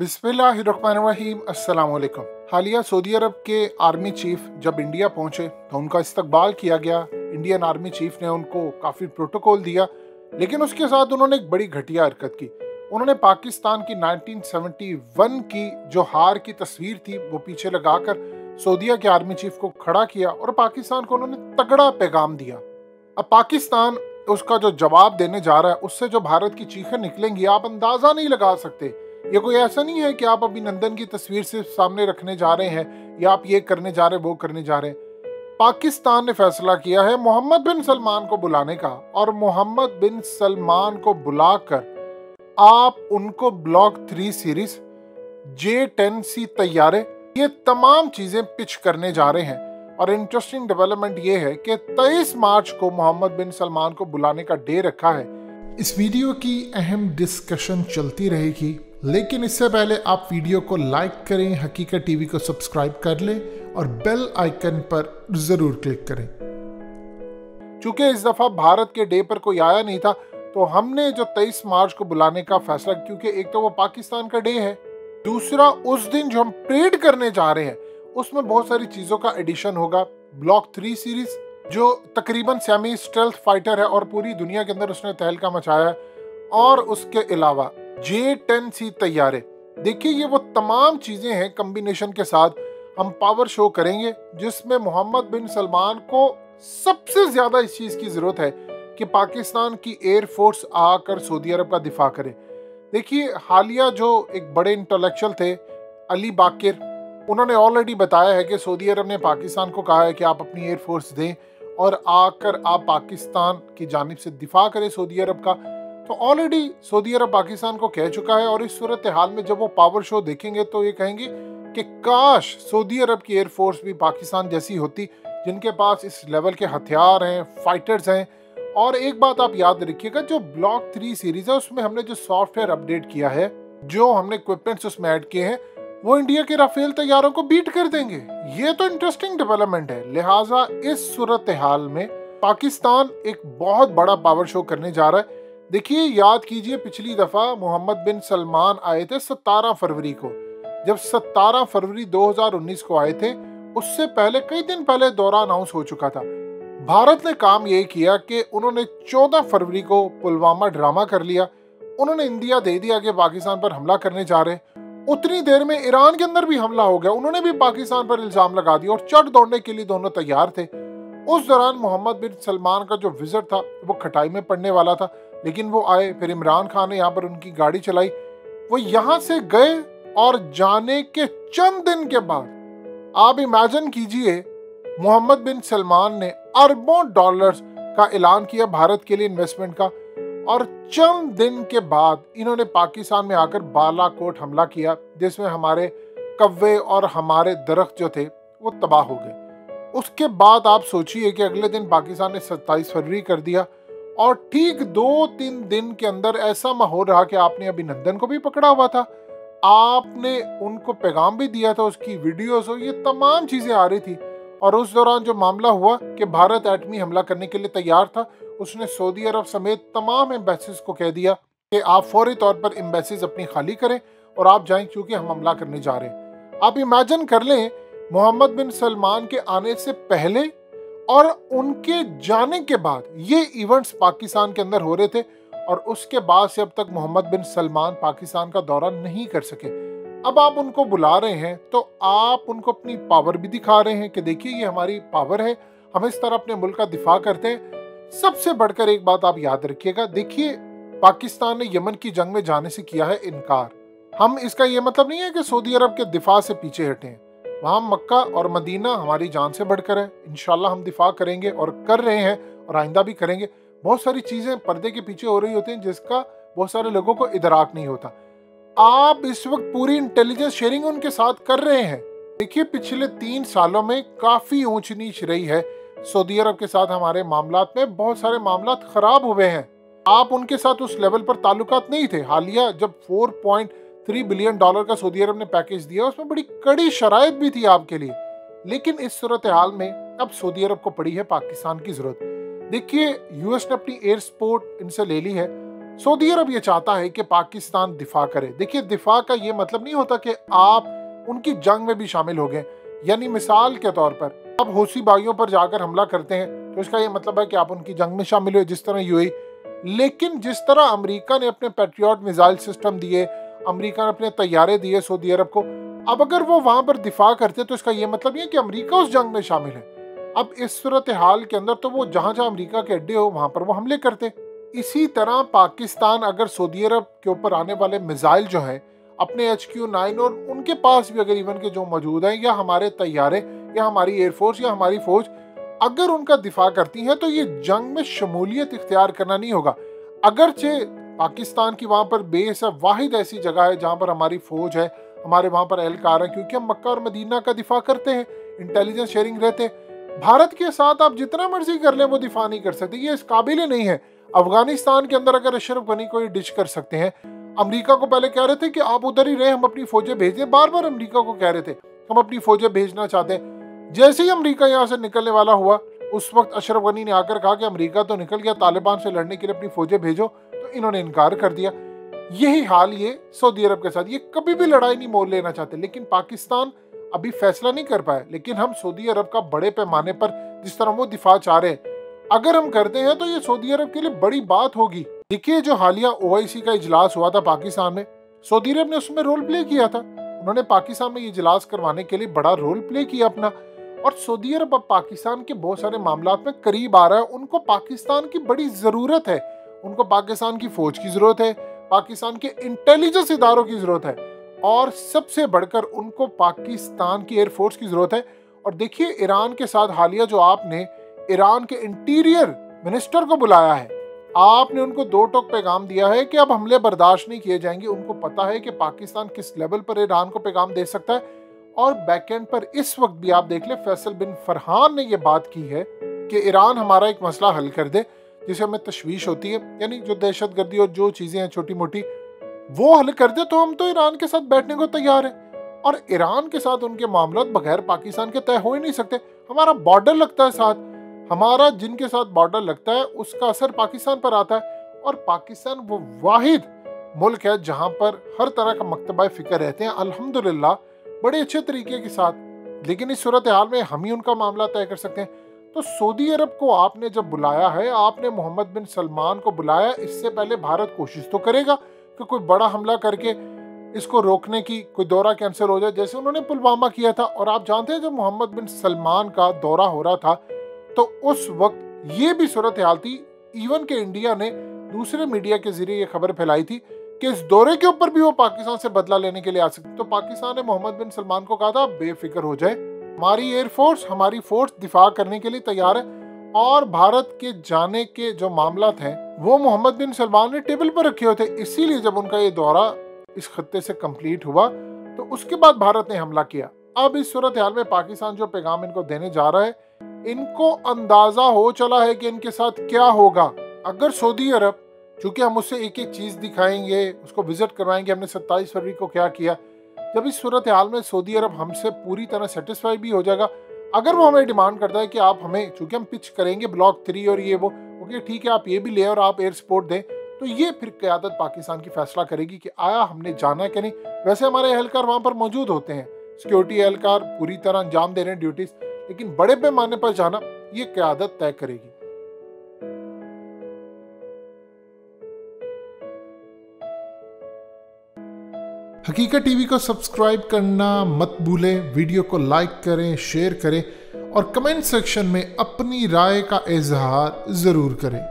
बिस्मिल्लाहिर्रहमानिर्रहीम अस्सलाम वालेकुम। हालिया सऊदी अरब के आर्मी चीफ जब इंडिया पहुंचे तो उनका इस्तकबाल किया गया। इंडियन आर्मी चीफ ने उनको काफ़ी प्रोटोकॉल दिया, लेकिन उसके साथ उन्होंने एक बड़ी घटिया हरकत की। उन्होंने पाकिस्तान की 1971 की जो हार की तस्वीर थी वो पीछे लगाकर सऊदीया के आर्मी चीफ को खड़ा किया और पाकिस्तान को उन्होंने तगड़ा पैगाम दिया। अब पाकिस्तान उसका जो जवाब देने जा रहा है उससे जो भारत की चीखें निकलेंगी आप अंदाजा नहीं लगा सकते। ये कोई ऐसा नहीं है कि आप अभिनंदन की तस्वीर सिर्फ सामने रखने जा रहे हैं या आप ये करने जा रहे हैं वो करने जा रहे हैं। पाकिस्तान ने फैसला किया है मोहम्मद बिन सलमान को बुलाने का, और मोहम्मद बिन सलमान को बुलाकर आप उनको ब्लॉक 3 सीरीज, J-10C तैयारे, ये तमाम चीजें पिच करने जा रहे हैं। और इंटरेस्टिंग डेवलपमेंट ये है कि 23 मार्च को मोहम्मद बिन सलमान को बुलाने का डे रखा है। इस वीडियो की अहम डिस्कशन चलती रहेगी, लेकिन इससे पहले आप वीडियो को लाइक करें, हकीकत टीवी को सब्सक्राइब कर लें और बेल आइकन पर जरूर क्लिक करें। चूंकि इस दफा भारत के डे पर कोई आया नहीं था तो हमने जो 23 मार्च को बुलाने का फैसला, क्योंकि एक तो वो पाकिस्तान का डे है, दूसरा उस दिन जो हम परेड करने जा रहे हैं उसमें बहुत सारी चीजों का एडिशन होगा। ब्लॉक 3 सीरीज जो तकरीबन सेमी स्टेल्थ फाइटर है और पूरी दुनिया के अंदर उसने तहलका मचाया है, और उसके अलावा J-10C तैयारे। देखिए ये वो तमाम चीजें हैं, कॉम्बिनेशन के साथ हम पावर शो करेंगे जिसमें मोहम्मद बिन सलमान को सबसे ज्यादा इस चीज की जरूरत है कि पाकिस्तान की एयरफोर्स आकर सऊदी अरब का दिफा करे। देखिए हालिया जो एक बड़े इंटेलेक्चुअल थे, अली बाकिर, उन्होंने ऑलरेडी बताया है कि सऊदी अरब ने पाकिस्तान को कहा है कि आप अपनी एयरफोर्स दें और आकर आप पाकिस्तान की जानिब से दिफा करें सऊदी अरब का। तो ऑलरेडी सऊदी अरब पाकिस्तान को कह चुका है, और इस सूरत हाल में जब वो पावर शो देखेंगे तो ये कहेंगे कि काश सऊदी अरब की एयरफोर्स भी पाकिस्तान जैसी होती, जिनके पास इस लेवल के हथियार हैं, फाइटर्स हैं। और एक बात आप याद रखिएगा, जो ब्लॉक 3 सीरीज है उसमें हमने जो सॉफ्टवेयर अपडेट किया है, जो हमने इक्विपमेंट्स उसमें ऐड किए हैं, वो इंडिया के राफेल तैयारों को बीट कर देंगे। ये तो इंटरेस्टिंग डेवलपमेंट है। लिहाजा इस सूरत हाल में पाकिस्तान एक बहुत बड़ा पावर शो करने जा रहा है। देखिए याद कीजिए, पिछली दफा मोहम्मद बिन सलमान आए थे 17 फरवरी को। जब 17 फरवरी 2019 को आए थे, उससे पहले कई दिन पहले दौरा अनाउंस हो चुका था। भारत ने काम ये किया कि उन्होंने 14 फरवरी को पुलवामा ड्रामा कर लिया। उन्होंने इंडिया दे दिया कि पाकिस्तान पर हमला करने जा रहे। उतनी देर में ईरान के अंदर भी हमला हो गया, उन्होंने भी पाकिस्तान पर इल्जाम लगा दिया और चढ़ दौड़ने के लिए दोनों तैयार थे। उस दौरान मोहम्मद बिन सलमान का जो विजिट था वो खटाई में पड़ने वाला था, लेकिन वो आए। फिर इमरान खान ने यहाँ पर उनकी गाड़ी चलाई, वो यहाँ से गए और जाने के चंद दिन के बाद आप इमेजिन कीजिए, मोहम्मद बिन सलमान ने अरबों डॉलर्स का ऐलान किया भारत के लिए इन्वेस्टमेंट का, और चंद दिन के बाद इन्होंने पाकिस्तान में आकर बालाकोट हमला किया, जिसमें हमारे कव्वे और हमारे दरख्त जो थे वो तबाह हो गए। उसके बाद आप सोचिए कि अगले दिन पाकिस्तान ने 27 फरवरी कर दिया, और ठीक 2-3 दिन के अंदर ऐसा माहौल रहा कि आपने अभिनंदन को भी पकड़ा हुआ था, आपने उनको पैगाम भी दिया था, उसकी वीडियोस हो, ये तमाम चीजें आ रही थी। और उस दौरान जो मामला हुआ कि भारत एटमी हमला करने के लिए तैयार था, उसने सऊदी अरब समेत तमाम एम्बेसीज को कह दिया कि आप फौरी तौर पर एम्बेसीज अपनी खाली करें और आप जाएं, क्योंकि हम हमला करने जा रहे हैं। आप इमेजिन कर लें, मोहम्मद बिन सलमान के आने से पहले और उनके जाने के बाद ये इवेंट्स पाकिस्तान के अंदर हो रहे थे, और उसके बाद से अब तक मोहम्मद बिन सलमान पाकिस्तान का दौरा नहीं कर सके। अब आप उनको बुला रहे हैं तो आप उनको अपनी पावर भी दिखा रहे हैं कि देखिए ये हमारी पावर है, हम इस तरह अपने मुल्क का दिफा करते हैं। सबसे बढ़कर एक बात आप याद रखिएगा, देखिए पाकिस्तान ने यमन की जंग में जाने से किया है इनकार। हम इसका ये मतलब नहीं है कि सऊदी अरब के दिफा से पीछे हटे हैं। वहाँ मक्का और मदीना हमारी जान से बढ़कर है, इंशाल्लाह हम दिफा करेंगे और कर रहे हैं और आइंदा भी करेंगे। बहुत सारी चीजें पर्दे के पीछे हो रही होती हैं जिसका बहुत सारे लोगों को इदराक नहीं होता। आप इस वक्त पूरी इंटेलिजेंस शेयरिंग उनके साथ कर रहे हैं। देखिए पिछले 3 सालों में काफी ऊंच नीच रही है सऊदी अरब के साथ, हमारे मामलात में बहुत सारे मामलात खराब हुए हैं। आप उनके साथ उस लेवल पर ताल्लुकात नहीं थे। हालिया जब 4.3 बिलियन डॉलर का सऊदी अरब ने पैकेज दिया, उसमें बड़ी कड़ी शराइत भी थी आपके लिए, लेकिन इस सूरत हाल में अब सऊदी अरब को पड़ी है पाकिस्तान की जरूरत। देखिए यूएस ने अपनी एयर सपोर्ट इनसे ले ली है, सऊदी अरब ये चाहता है कि पाकिस्तान दिफा करे। देखिए, दिफा का ये मतलब नहीं होता कि आप उनकी जंग में भी शामिल हो गए। यानी मिसाल के तौर पर आप हूसी भाइयों पर जाकर हमला करते हैं तो इसका ये मतलब है कि आप उनकी जंग में शामिल हुए, जिस तरह यूएई। लेकिन जिस तरह अमेरिका ने अपने पैट्रियट मिसाइल सिस्टम दिए, अमेरिका ने अपने तैयारे दिए सऊदी अरब को, अब अगर वो वहां पर दिफा करते तो इसका ये मतलब नहीं है कि अमेरिका उस जंग में शामिल है। अब इस सूरत हाल के अंदर तो वो जहां जहां अमेरिका के अड्डे हो वहां पर वो हमले करते। इसी तरह पाकिस्तान अगर सऊदी अरब के ऊपर आने वाले मिसाइल जो है अपने HQ-9 और उनके पास भी अगर इवन के जो मौजूद हैं, या हमारे तैयारे या हमारी एयरफोर्स या हमारी फौज अगर उनका दिफा करती है तो ये जंग में शमूलियत इख्तियार करना नहीं होगा। अगरचे पाकिस्तान की वहां पर बेस है, वाहिद ऐसी जगह है जहां पर हमारी फौज है, हमारे वहां पर एहलकार है, क्योंकि हम मक्का और मदीना का दिफा करते हैं, इंटेलिजेंस शेयरिंग रहते हैं। भारत के साथ आप जितना मर्जी कर लें वो दिफा नहीं कर सकते, ये इस काबिल ही नहीं है। अफगानिस्तान के अंदर अगर अशरफ गनी को डिश कर सकते हैं, अमेरिका को पहले कह रहे थे कि आप उधर ही रहे, हम अपनी फौजें भेजें, बार बार अमेरिका को कह रहे थे हम अपनी फौजें भेजना चाहते हैं। जैसे ही अमेरिका यहाँ से निकलने वाला हुआ उस वक्त अशरफ गनी ने आकर कहा कि अमेरिका तो निकल गया, तालिबान से लड़ने के लिए अपनी फौजें भेजो, तो इन्होंने इनकार कर दिया। यही हाल ये सऊदी अरब के साथ, ये कभी भी लड़ाई नहीं मोल लेना चाहते, लेकिन पाकिस्तान अभी फैसला नहीं कर पाया। लेकिन हम सऊदी अरब का बड़े पैमाने पर जिस तरह वो दिफा चाह रहे हैं अगर हम करते हैं तो ये सऊदी अरब के लिए बड़ी बात होगी। देखिए, जो हालिया OIC का इजलास हुआ था पाकिस्तान में, सऊदी अरब ने उसमें रोल प्ले किया था। उन्होंने पाकिस्तान में ये इजलास करवाने के लिए बड़ा रोल प्ले किया अपना। और सऊदी अरब अब पाकिस्तान के बहुत सारे मामला में करीब आ रहा है। उनको पाकिस्तान की बड़ी जरूरत है, उनको पाकिस्तान की फौज की जरूरत है, पाकिस्तान के इंटेलिजेंस इदारों की जरूरत है, और सबसे बढ़कर उनको पाकिस्तान की एयरफोर्स की जरूरत है। और देखिए, ईरान के साथ हालिया जो आपने ईरान के इंटीरियर मिनिस्टर को बुलाया है, आपने उनको दो टोक पैगाम दिया है कि अब हमले बर्दाश्त नहीं किए जाएंगे। उनको पता है कि पाकिस्तान किस लेवल पर ईरान को पैगाम दे सकता है। और बैकएंड पर इस वक्त भी आप देख ले, फैसल बिन फरहान ने ये बात की है कि ईरान हमारा एक मसला हल कर दे जिसे हमें तशवीश होती है, यानी जो दहशतगर्दी और जो चीजें हैं छोटी मोटी वो हल कर दे, तो हम तो ईरान के साथ बैठने को तैयार है। और ईरान के साथ उनके मामला बगैर पाकिस्तान के तय हो ही नहीं सकते। हमारा बॉर्डर लगता है साथ, हमारा जिनके साथ बॉर्डर लगता है उसका असर पाकिस्तान पर आता है। और पाकिस्तान वो वाहिद मुल्क है जहां पर हर तरह का मकतबा फिक्र रहते हैं, अल्हम्दुलिल्लाह बड़े अच्छे तरीके के साथ। लेकिन इस सूरत हाल में हम ही उनका मामला तय कर सकते हैं। तो सऊदी अरब को आपने जब बुलाया है, आपने मोहम्मद बिन सलमान को बुलाया, इससे पहले भारत कोशिश तो करेगा कि कोई बड़ा हमला करके इसको रोकने की, कोई दौरा कैंसिल हो जाए, जैसे उन्होंने पुलवामा किया था। और आप जानते हैं जब मोहम्मद बिन सलमान का दौरा हो रहा था तो उस वक्त ये भी सूरत हाल थी, इवन के इंडिया ने दूसरे मीडिया के जरिए ये खबर फैलाई थी कि इस दौरे के ऊपर भी वो पाकिस्तान से बदला लेने के लिए आ सकते। तो पाकिस्तान ने मोहम्मद बिन सलमान को कहा था बेफिक्र हो जाए, हमारी एयरफोर्स, हमारी फोर्स दिफा करने के लिए तैयार है। और भारत के जाने के जो मामला थे वो मोहम्मद बिन सलमान ने टेबल पर रखे हुए थे। इसीलिए जब उनका ये दौरा इस खत्ते से कंप्लीट हुआ तो उसके बाद भारत ने हमला किया। अब इस सूरत हाल में पाकिस्तान जो पैगाम इनको देने जा रहा है, इनको अंदाजा हो चला है कि इनके साथ क्या होगा। अगर सऊदी अरब, चूंकि हम उससे एक एक चीज दिखाएंगे, उसको विजिट करवाएंगे हमने 27 फरवरी को क्या किया, जब इस सूरत हाल में सऊदी अरब हमसे पूरी तरह सेटिस्फाई भी हो जाएगा। अगर वो हमें डिमांड करता है कि आप हमें, चूंकि हम पिच करेंगे ब्लॉक 3 और ये वो, ओके ठीक है आप ये भी ले और आप एयर सपोर्ट दें, तो ये फिर क़यादत पाकिस्तान की फैसला करेगी कि आया हमने जाना है कि नहीं। वैसे हमारे एहलकार वहां पर मौजूद होते हैं, सिक्योरिटी एहलकार पूरी तरह अंजाम दे रहे हैं ड्यूटीज, लेकिन बड़े पैमाने पर जाना ये क़यादत तय करेगी। हकीकत टीवी को सब्सक्राइब करना मत भूलें, वीडियो को लाइक करें, शेयर करें और कमेंट सेक्शन में अपनी राय का इजहार जरूर करें।